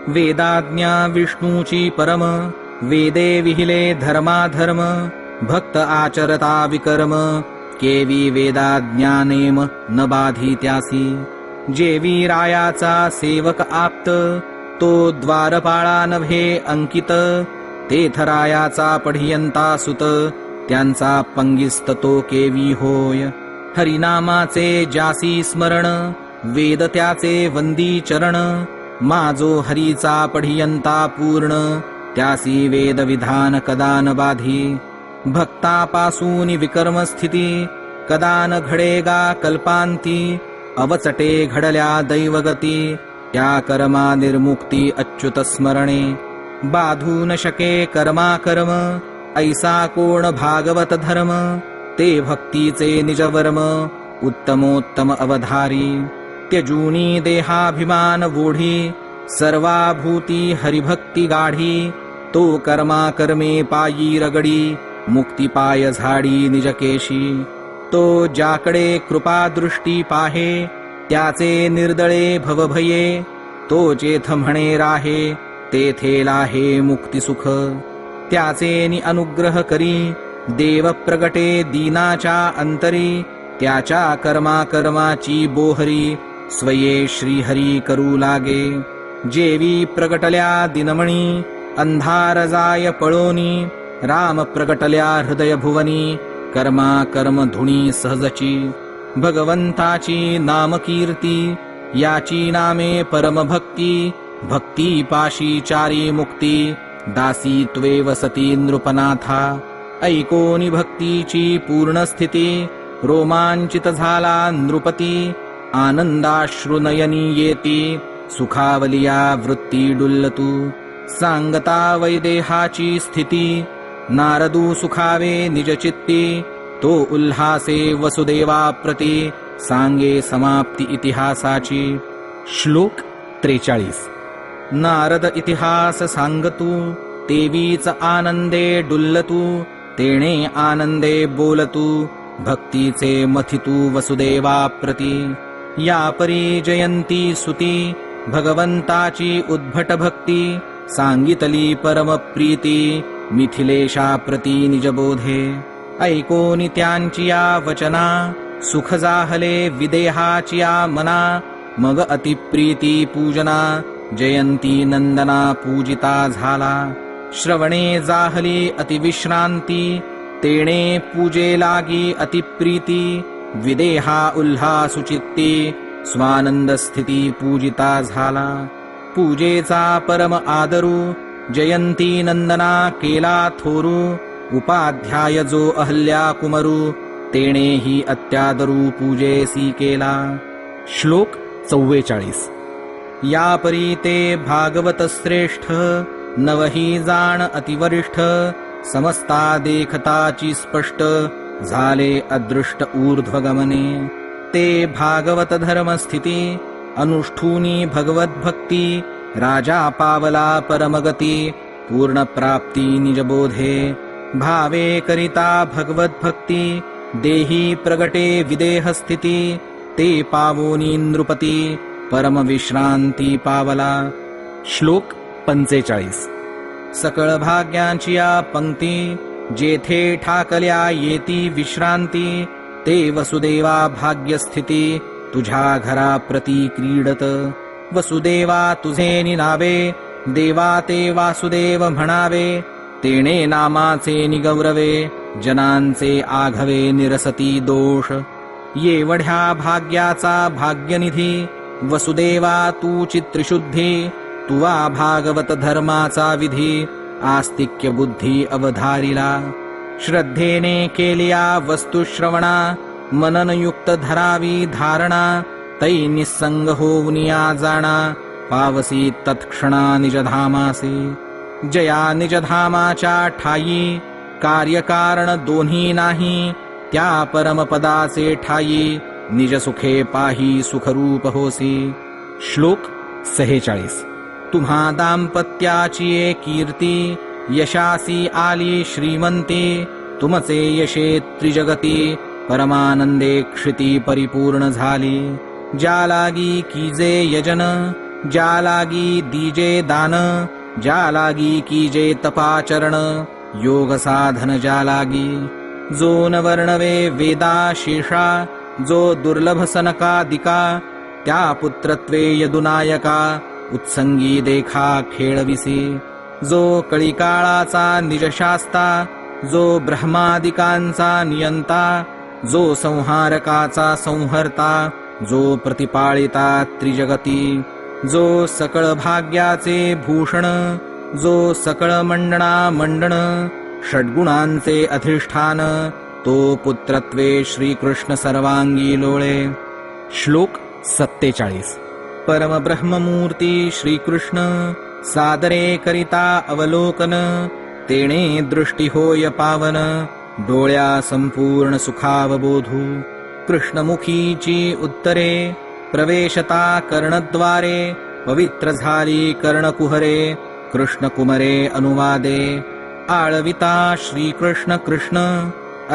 वेदाज्ञा विष्णूची परम, वेदे विहिले धर्माधर्म. भक्त आचरता विकर्म, केवी वेदाज्ञानेम न बाधी त्यासी. जेवी रायाचा सेवक आप्त, तो द्वारपाळा नव्हे अंकित. तेथ रायाचा पढियंता सुत, त्यांचा पंगिस्त तो केवी होय. हरिनामाचे जासी स्मरण, वेद त्याचे वंदी चरण. माजो हरीचा पढियंता पूर्ण, त्यासी वेद विधान कदा न बाधी. भक्तापासून विकर्म स्थिती, कदा न घडेगा कल्पांती. अवचटे घडल्या दैवगती, त्या कर्मा निर्मुक्ती अच्युत स्मरणे. बाधू न शके कर्मा कर्म, ऐसा कोण भागवत धर्म. ते भक्तीचे निजवर्म, उत्तमोत्तम अवधारी. त्यजूनी देहाभिमान वोढी सर्वा भूती हरिभक्ती गाढी तो कर्मा कर्मे पायी रगडी मुक्ती पाय झाडी निजकेशी तो ज्याकडे कृपा दृष्टी पाहे त्याचे निर्दळे भवभये तो जेथ म्हणे राहे तेथे लाहे मुक्ती सुख त्याचे नि अनुग्रह करी देव प्रगटे दीनाच्या अंतरी त्याच्या कर्मा कर्माची बोहरी स्वये श्रीहरी करू लागे जेवी प्रगटल्या दिनमणी अंधार जाय पळोनी राम प्रगटल्या हृदय भुवनी कर्मा कर्म धुणी सहजची भगवंताची नाम कीर्ती याची नामे परम भक्ती भक्ती पाशी चारी मुक्ती दासी त्वे वसती नृपनाथा ऐकोनी भक्तीची पूर्ण स्थिती रोमांचित झाला नृपती आनंदाश्रुनयनी येती सुखावलिया वृत्ती डुल्लतू सांगता वैदेहाची स्थिती नारदू सुखावे निजचित्ती तो उल्हासे वसुदेवा प्रती सांगे समाप्ती इतिहासाची श्लोक 43. नारद इतिहास सांगतू तेवीच आनंदे डुल्लतू तेणे आनंदे बोलतू भक्तीचे मथितू वसुदेवा प्रती या परी जयंती सुती भगवंताची उद्भट भक्ती सांगितली परम प्रीती मिथिलेशा प्रती निजबोधे ऐकोनी त्यांची या वचना सुख जाहले विदेहाची या मना मग अतिप्रीती पूजना जयंती नंदना पूजिता झाला श्रवणे जाहली अतिविश्रांती तेणे पूजे लागी अतिप्रीती विदेहा उल्हासुचित्ती स्वानंद स्थिती पूजिता झाला पूजेचा परम आदरू जयंती नंदना केला थोरू उपाध्याय जो अहल्या कुमरू तेणेही अत्यादरू पूजेसी केला श्लोक 44. या परी ते भागवत श्रेष्ठ नवही जाण अतिवरिष्ठ समस्ता देखताची स्पष्ट झाले अदृष्ट ऊर्ध्वगमने ते भागवत धर्मस्थिती अनुष्ठूनी भगवत भक्ती राजा पावला परमगती पूर्ण प्राप्ती निजबोधे भावे करिता भगवत भक्ती देही प्रगटे विदेह स्थिती ते पावोनी नृपती परम विश्रांती पावला श्लोक 45. सकळ भाग्यांची या पंक्ती जेथे ठाकल्या येती विश्रांती ते वसुदेवा भाग्यस्थिती तुझ्या घरा प्रती क्रीडत वसुदेवा तुझे निनावे देवा ते वासुदेव म्हणावे तेणे नामाचे निगौरवे जनांचे आघवे निरसती दोष येवढ्या भाग्याचा भाग्यनिधी वसुदेवा तू चित्रिशुद्धी तुवा भागवत धर्माचा विधी आस्तिक्य बुद्धी अवधारिला श्रद्धेने केलिया वस्तुश्रवणा मननयुक्त धरावी धारणा तै निस्संग होऊनिया जाणा पावसी तत्क्षणा निजधामासी जया निजधामाच्या ठायी कार्यकारण दोन्ही नाही त्या परमपदाचे ठायी निजसुखे पाही सुखरूप होसी श्लोक 46. तुम्हा दाम्पत्याची ये कीर्ती यशासी आली श्रीमंती तुमचे यशे त्रिजगती परमानंदे क्षिती परिपूर्ण झाली ज्या लागी कीजे यजन ज्या लागी दीजे दान ज्या लागी कीजे तपाचरण योग साधन ज्या लागी जो न वर्णवे वेदा शेषा जो दुर्लभ सनकादिका त्या पुत्रत्वे यदुनायका उत्संगी देखा खेळविसी जो कळीकाळाचा निजशास्ता जो ब्रह्मादिकांचा नियंता जो संहारकाचा संहर्ता जो प्रतिपाळिता त्रिजगती जो सकळ भाग्याचे भूषण जो सकळ मंडणा मंडण षड्गुणांचे अधिष्ठान तो पुत्रत्वे श्रीकृष्ण सर्वांगी लोळे श्लोक 47. परम ब्रह्ममूर्ती श्रीकृष्ण सादरे करिता अवलोकन तेणे दृष्टी होय पावन डोळ्या संपूर्ण सुखावबोधू कृष्णमुखीची उत्तरे प्रवेशता कर्णद्वारे पवित्र झाली कर्णकुहरे कृष्ण कुमरे अनुवादे आळविता श्रीकृष्ण कृष्ण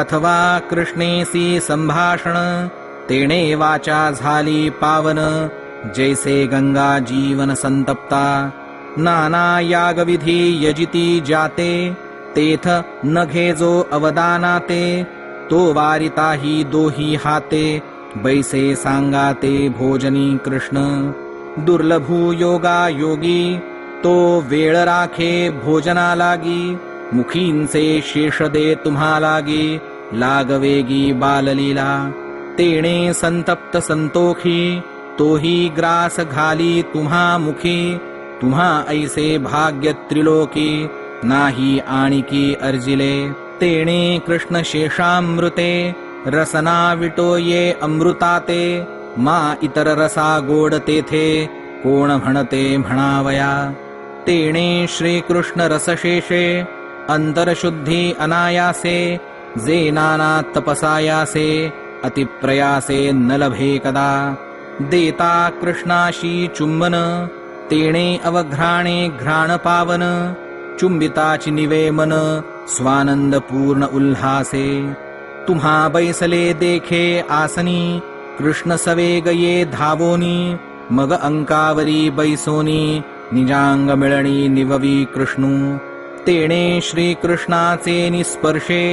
अथवा कृष्णेसी संभाषण तेणे वाचा झाली पावन जैसे गंगा जीवन संतप्ता नाना यागविधी यजिती जाते तेथ न घेजो अवदानाते तो वारिताही दोही हाते बैसे सांगाते भोजनी कृष्ण दुर्लभू योगा योगी तो वेळ राखे भोजना लागी मुखींचे शेष दे तुम्हा लागी लागवेगी बाललीला तेणे संतप्त संतोखी तोही ग्रास घाली तुम्हा मुखी तुम्हा ऐसे भाग्य त्रिलोकी नाही आणिकी अर्जिले तेणे कृष्ण शेषामृते रसना विटो ये अमृताते मा इतर रसा गोड तेथे कोण म्हणते म्हणावया तेणे श्रीकृष्ण रसशेषे अंतरशुद्धी अनायासे जे नाना तपसायासे अतिप्रयासे न लभे कदा देता कृष्णाशी चुंबन तेणे अवघ्राणे घ्राण पावन चुंबिताची निवे मन स्वानंद पूर्ण उल्हासे तुम्हा बैसले देखे आसनी कृष्ण सवेग ये धावोनी मग अंकावरी बैसोनी निजांग मिळणी निववी कृष्णू तेणे श्रीकृष्णाचे निस्पर्शे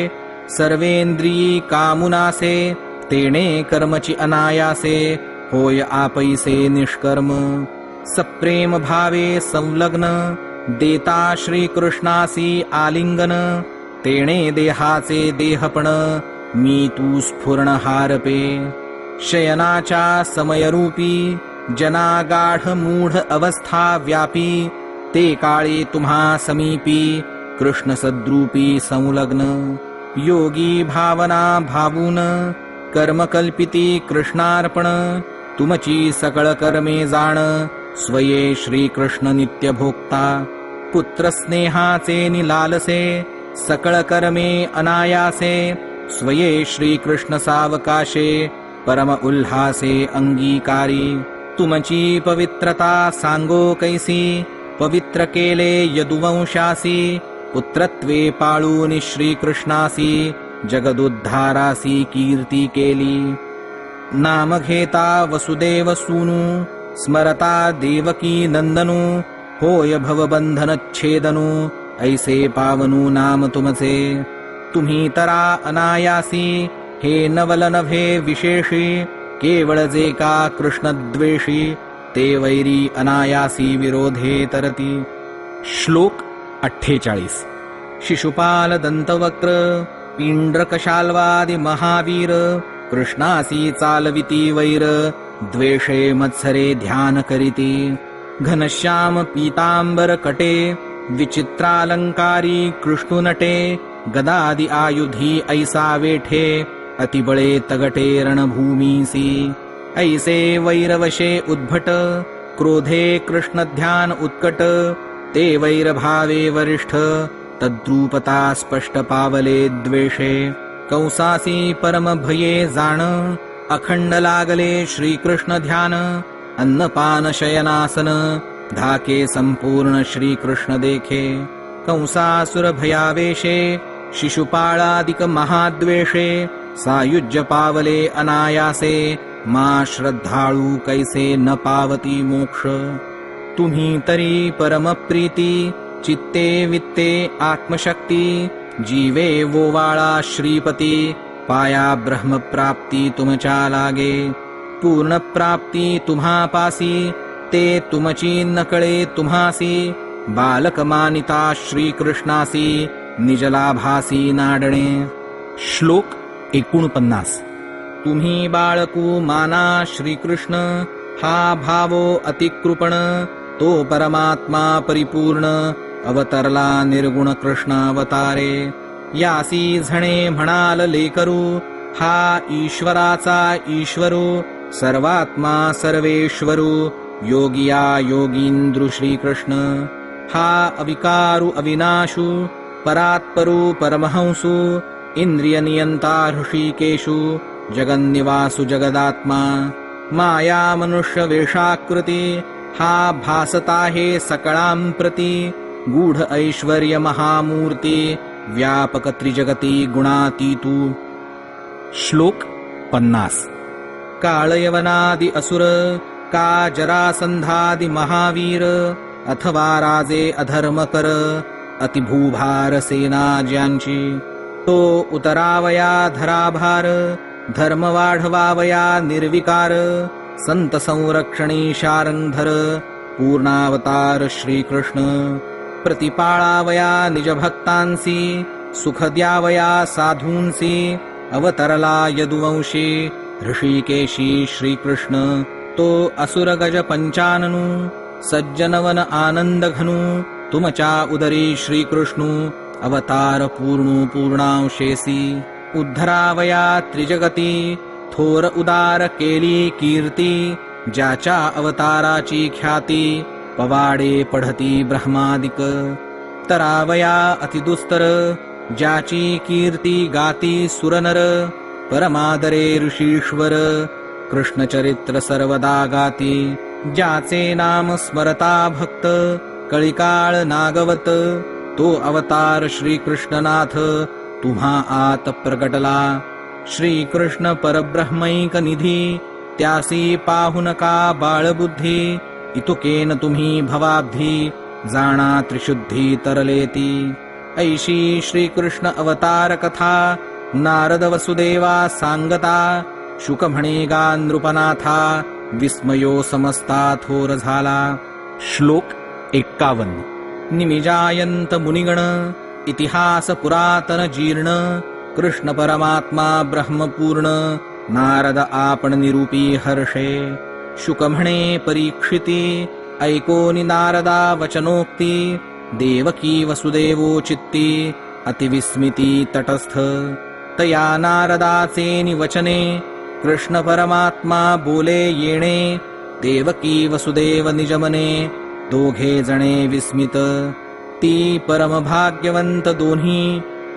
सर्वेंद्रियी कामुनासे तेणे कर्मची अनायासे होय आपैसे निष्कर्म सप्रेम भावे संलग्न देता श्रीकृष्णासी आलिंगन तेणे देहाचे देहपण मी तू स्फुरण हारपे शयनाच्या समयरूपी जनागाढ मूढ अवस्था व्यापी ते काळी तुम्हा समीपी कृष्ण सद्रूपी संलग्न योगी भावना भावून कर्मकल्पिती कृष्णार्पण तुमची सकळ कर्मे जाण स्वये श्रीकृष्ण नित्य भोक्ता पुत्र स्नेहाचे निलालसे सकळ कर्मे अनायासे स्वये श्रीकृष्ण सावकाशे परम उल्हासे अंगीकारी तुमची पवित्रता सांगो कैसी पवित्र केले यदुवंशासी पुत्रत्वे पाळून श्रीकृष्णासी जगदुद्धारासी कीर्ती केली नाम घेता वसुदेव सूनु स्मरता देवकी नंदनु होय भवबंधनच्छेदनु ऐसे पावनु नाम तुमचे तुम्ही तरा अनायासी हे नवल नभे विशेषी केवळ जे का कृष्णद्वेषी ते वैरी अनायासी विरोधे तरती श्लोक 48 शिशुपाल दंतवक्त्र पिंड्रकशाल्वादि महावीर कृष्णासी चालविती वैर द्वेषे मत्सरे ध्यान करीती घनश्याम पीतांबर कटे विचित्रालंकारी कृष्णुनटे गदादि आयुधी ऐसा वेठे अतिबळे तगटे रणभूमीसी ऐसे वैरवशे उद्भट क्रोधे कृष्ण ध्यान उत्कट ते वैरभावे वरिष्ठ तद्रूपता स्पष्ट पावले द्वेषे कंसासी परम भये जाण अखंड लागले श्रीकृष्ण ध्यान अन्नपान शयनासन धाके संपूर्ण श्रीकृष्ण देखे कंसासुर भयावेशे शिशुपाळादिक महाद्वेषे सायुज्य पावले अनायासे मा श्रद्धाळू कैसे न पावती मोक्ष तुम्ही तरी परम प्रीती चित्ते वित्ते आत्मशक्ती जीवे वोवाळा श्रीपती पाया ब्रह्म प्राप्ती तुमच्या लागे पूर्ण प्राप्ती तुम्हा पासी ते तुमची नकळे तुम्हासी बालक मानिता श्रीकृष्णासी निजलाभासी नाडणे श्लोक 49 तुम्ही बाळकू माना श्रीकृष्ण हा भावो अतिकृपण तो परमात्मा परिपूर्ण अवतरला निर्गुण कृष्ण अवतारे यासी झणे म्हणाल लेकरू हा ईश्वराचा ईश्वरू सर्वात्मा सर्वेश्वरू योगिया योगींद्रु श्रीकृष्ण हा अविकारु अविनाशु परात्परू परमहंसु इंद्रिय नियंता ऋषिकेशु जगन्निवासु जगदात्मा माया मनुष्य वेशाकृती हा भासता हे सकळां प्रती गूढ ऐश्वर्य महामूर्ती व्यापक त्रिजगती गुणातीतू श्लोक 50 काळयवनादि असुर का जरासंधादि महावीर अथवा राजे अधर्मकर अतिभूभार सेना ज्यांची तो उतरावया धराभार धर्म वाढवावया निर्विकार संत संरक्षणी शारंगधर पूर्णावतार श्रीकृष्ण प्रतिपाळावया निज भक्तांसी सुख द्यावया साधूंसी अवतरला यदुवंशी ऋषिकेशी श्रीकृष्ण तो असुर गज पंचाननु सज्जनवन आनंद घनु तुमच्या उदरी श्रीकृष्णू अवतार पूर्णू पूर्णांशेसी उद्धरावया त्रिजगती थोर उदार केली कीर्ती ज्याच्या अवताराची ख्याती पवाडे पढती ब्रह्मादिक तरावया अतिदुस्तर ज्याची कीर्ती गाती सुरनर परमादरे ऋषीश्वर कृष्णचरित्र सर्वदा गाती ज्याचे नाम स्मरता भक्त कळिकाळ नागवत तो अवतार श्रीकृष्णनाथ तुम्हा आत प्रगटला श्रीकृष्ण परब्रह्मैक निधी त्यासी पाहू नका बाळबुद्धी इतुकेन तुम्ही भवाब्धी जाणा त्रिशुद्धी तरलेती ऐशी श्रीकृष्ण अवतार कथा नारद वसुदेवा सांगता शुक म्हणे गा नृपनाथा विस्मयो समस्ता थोर झाला श्लोक 51 निमिजायंत मुनिगण इतिहास पुरातन जीर्ण कृष्ण परमात्मा ब्रह्मपूर्ण नारद आपण निरूपी हर्षे शुक म्हणे परीक्षिती ऐकोनी नारदा वचनोक्ती देवकी वसुदेवो चित्ती अतिविस्मिती तटस्थ तया नारदाचे निवचने कृष्ण परमात्मा बोले येणे देवकी वसुदेव निजमने दोघे जणे विस्मित ती परमभाग्यवंत दोन्ही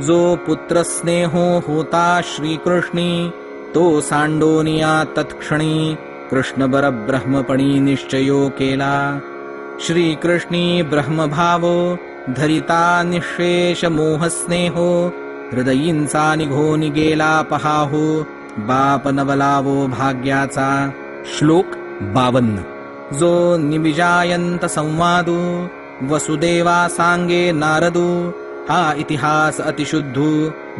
जो पुत्र स्नेहो होता श्रीकृष्णी तो सांडोनिया तत्क्षणी कृष्ण ब्रह्मपणी निश्चयो केला श्रीकृष्णी ब्रह्मभावो धरिता निशेष मोहस्नेहो हृदयींचा निघोनी गेला पहाहो बाप नवलावो भाग्याचा श्लोक 52 जो निबिजायंत संवादू वसुदेवा सांगे नारदू हा इतिहास अतिशुद्धू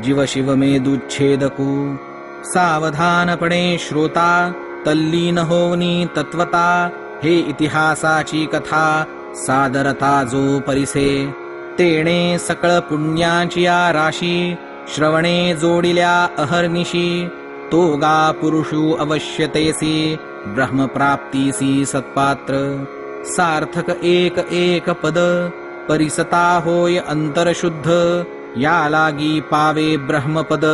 जीव शिव मेदुच्छेदकू सावधानपणे श्रोता तल्लीन होनी तत्वता हे इतिहासाची कथा सादरता जो परिसे तेणे सकळ पुण्याची राशी श्रवणे जोडिल्या अहर्निशी तो गा पुरुषू अवश्यतेसी ब्रह्मप्राप्तीसी सत्पात्र सार्थक एक एक पद परिसता होय अंतरशुद्ध या लागी पावे ब्रह्मपद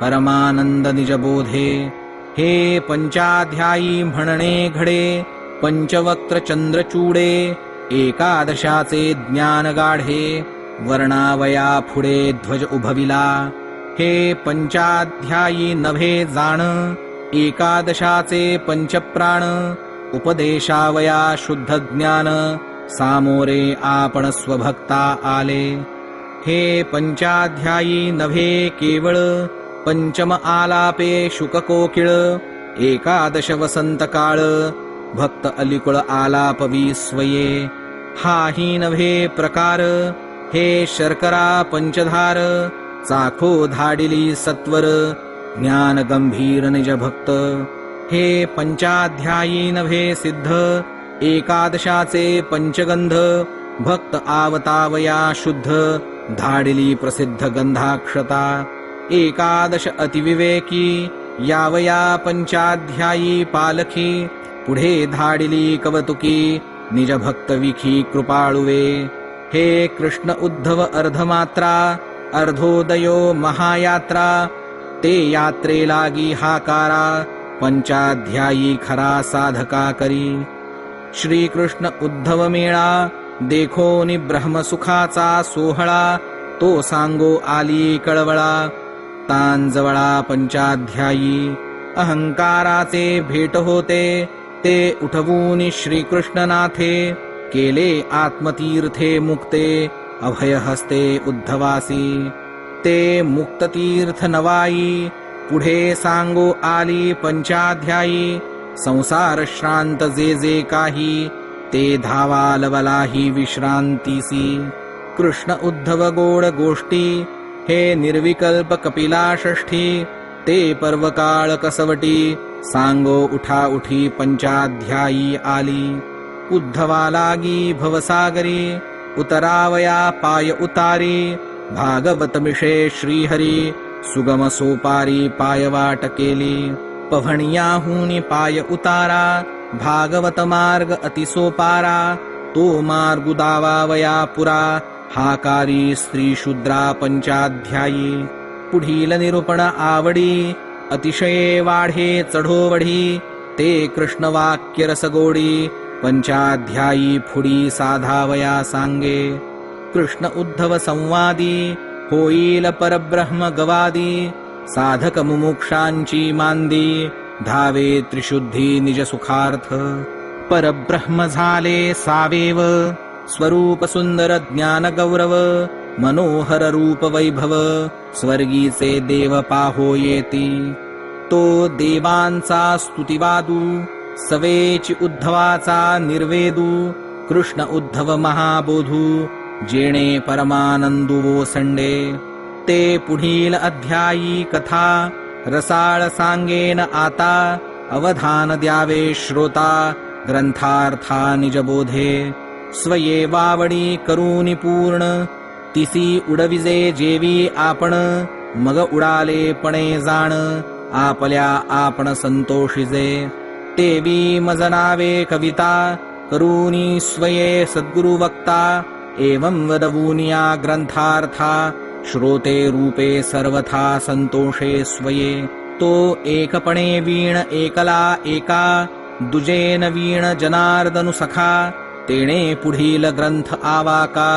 परमानंद निजबोधे हे पंचाध्यायी म्हणणे घडे पंचवक्त्र चंद्रचूडे एकादशाचे ज्ञान गाढे वर्णावया पुढे ध्वज उभविला हे पंचाध्यायी नभे जाण एकादशाचे पंचप्राण उपदेशावया शुद्ध ज्ञान सामोरे आपण स्वभक्ता आले हे पंचाध्यायी नभे केवळ पंचम आलापे शुककोकिळ एकादश वसंत काळ भक्त अलिकुळ आलाप विस्वये हाही नभे प्रकार हे शर्करा पंचधार चाखो धाडिली सत्वर ज्ञान गंभीर निज भक्त हे पंचाध्यायी नभे सिद्ध एकादशाचे पंचगंध भक्त आवतावया शुद्ध धाडिली प्रसिद्ध गंधाक्षता एकादश अतिविवेकी यावया पंचाध्यायी पालखी पुढे धाडिली कवतुकी निज भक्त विखी कृपाळुवे हे कृष्ण उद्धव अर्धमात्रा अर्धोदयो महायात्रा ते यात्रे लागी हाकारा पंचाध्यायी खरा साधका करी श्रीकृष्ण उद्धव मेळा देखोनी ब्रह्मसुखाचा सोहळा तो सांगो आली कळवळा तांजवळा पंचाध्यायी अहंकाराचे भेट होते ते उठवून श्रीकृष्णनाथे केले आत्मतीर्थे मुक्ते अभय हस्ते उद्धवासी ते मुक्ततीर्थ नवाई पुढे सांगो आली पंचाध्यायी संसार श्रांत जे जे काही ते धावा लवलाही विश्रांतीसी कृष्ण उद्धव गोड गोष्टी हे निर्विकल्प कपिला षष्ठी ते पर्वकाळ कसवटी सांगो उठा उठी पंचाध्यायी आली उद्धवा लागी भवसागरी उतरावया पाय उतारी भागवत मिशे श्रीहरी सुगम सोपारी पायवाट केली पवणियाहूनी पाय उतारा भागवत मार्ग अतिसोपारा तो मार्ग दावावया पुरा हाकारी स्त्री शूद्रा पंचाध्यायी पुढील निरूपण आवडी अतिशये वाढे चढोवढी ते कृष्ण वाक्य रसगोडी पंचाध्यायी फुडी साधावया सांगे कृष्ण उद्धव संवादी होईल परब्रह्म गवादी साधक मुमुक्षांची मांदी धावे त्रिशुद्धी निज सुखार्थ परब्रह्म झाले सावेव स्वरूप सुंदर ज्ञान गौरव मनोहर रूप वैभव स्वर्गीचे देव पाहो येती तो देवांचा स्तुतिवादू सवेची उद्धवाचा निर्वेदू कृष्ण उद्धव महाबोधू जेणे परमानंदू वोसंडे ते पुढील अध्यायी कथा रसाळ सांगेन आता अवधान द्यावे श्रोता ग्रंथार्था निजबोधे स्वये वावडी करूनी पूर्ण तिसी उडविजे जेवी आपण मग उडाले पणे जाण आपल्या आपण संतोषिजे तेवी मज नावे कविता करूनी स्वये सद्गुरु वक्ता एवं वदवूनिया ग्रंथार्था श्रोते रूपे सर्वथा संतोषे स्वये तो एकपणे वीण एकला एका दुजेन वीण जनार्दनु सखा तेणे पुढील ग्रंथ आवाका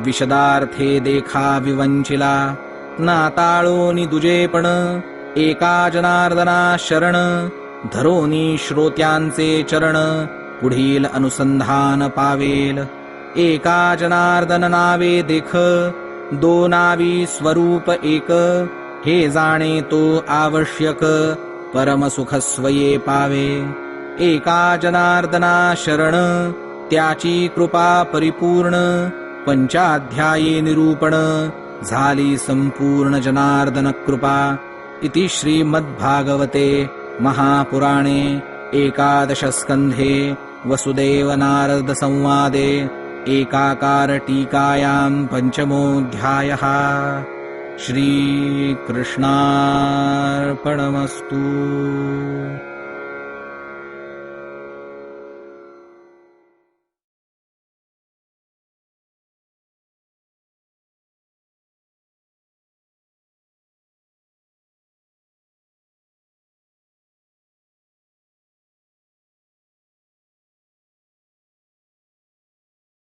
विशदार्थे देखा विवंचिला नाताळोनी दुजेपण एका जनार्दना शरण धरोनी श्रोत्यांचे चरण पुढील अनुसंधान पावेल एका जनार्दन नावे देख दोनावी स्वरूप एक हे जाणे तो आवश्यक परम सुख स्वये पावे एका जनार्दना शरण त्याची कृपा परिपूर्ण पंचाध्यायी निरूपण झाली संपूर्ण जनार्दन कृपा इति श्रीमद्भागवते महापुराणे एकादश स्कंधे वसुदेव नारद संवादे एकाकार टीकायां पंचमोऽध्यायः श्रीकृष्णार्पणमस्तु।